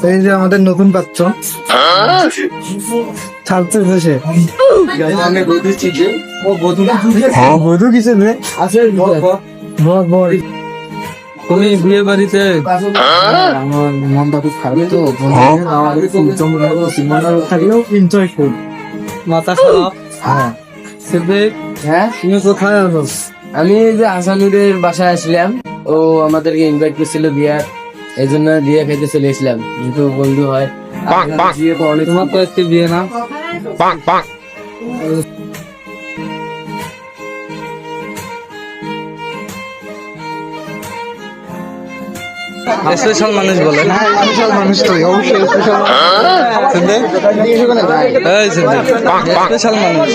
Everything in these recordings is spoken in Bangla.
এই যে আমাদের নতুন পাত্র ছাড়তে বসে বধু কিসে রে আছে তুমি বিয়ে বাড়িতে আমার মনটা খুব খারাপ তো আমাদের থাকলেও এনজয় করি মাথা খারাপ হ্যাঁ হ্যাঁ তুমি কোথায় আছো? আমি এই যে আসামিদের বাসায় আসলাম, ও আমাদেরকে ইনভাইট করছিল বিয়ার, এই জন্য বিয়ে খাইতে চলে এসলাম, যেহেতু বন্ধু হয়। বিয়ে তো অনেক, তোমার তো একটি বিয়ে না? স্পেশাল মানুষ বলে না, স্পেশাল মানুষ তো অবশ্যই স্পেশাল স্পেশাল মানুষ।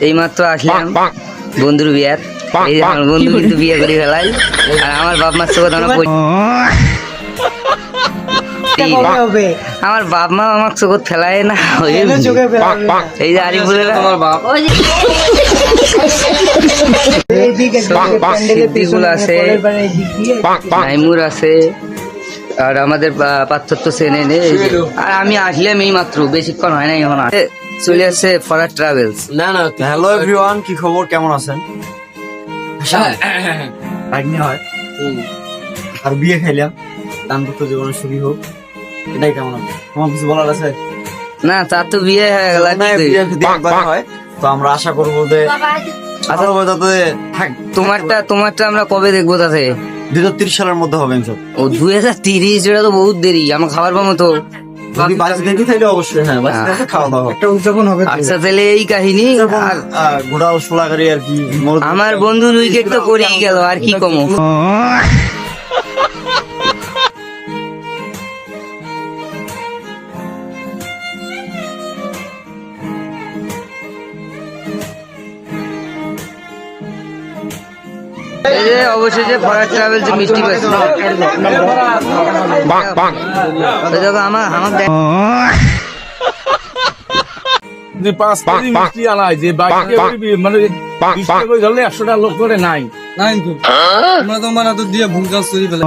এই মাত্র আসলাম বন্ধুর বিয়ার। এই যে আমার বন্ধু কিন্তু বিয়ে করে ফেলাই, আর আমার বাপ মার চোখ আমার বাপ মা আমার চোখ ফেলায় না। এই যে আরিফুলের আমার বাপ সিদ্দিকুল আছে, নাইমুর আছে, আর আমাদের পার্থক্য চেনে নেই। আর আমি আসলাম এই মাত্র, বেশিক্ষণ হয় না, এখন চলে আসছে ফরওয়ার্ড ট্রাভেলস। না না, হ্যালো এভরিওয়ান, কি খবর, কেমন আছেন? ভাগ্নে হয় আর বিয়ে খাইলাম, দাম্পত্য জীবনের সুখী হোক, এটাই কেমন হবে? তোমার কিছু বলার আছে? না, তার তো বিয়ে হয়ে গেল, বিয়ে যদি একবার হয় তো আমরা আশা করবো যে ভালোভাবে যাতে থাক। তোমারটা আমরা কবে দেখবো? তাতে 2030 সালের মধ্যে হবে ইনশাল্লাহ। ও 2030, এটা তো বহুত দেরি, আমার খাবার পাবো তো। যদি বাড়িতে দেখি তাহলে অবশ্যই, হ্যাঁ বাড়িতে দেখে খাওয়া দাওয়া হবে। একটা উদযাপন হবে তো। আচ্ছা, তাহলে এই কাহিনী। আর ঘোড়াল সোলাগাড়ি আর কি, আমার বন্ধুর উইকেট তো করেই গেল, আর কি কমো। এই যে অবশেষে ফরওয়ার্ড ট্রাভেলস মিষ্টি পাচ্ছি। আমার যে 5 কেজি মিষ্টি আনাই, যে বাইকে মানে 20 টাকা করে ধরলে 100 টাকা লোক করে নাই। নাই তো আমরা তো মানে তো দিয়ে ভুল কাজ করি ফেলে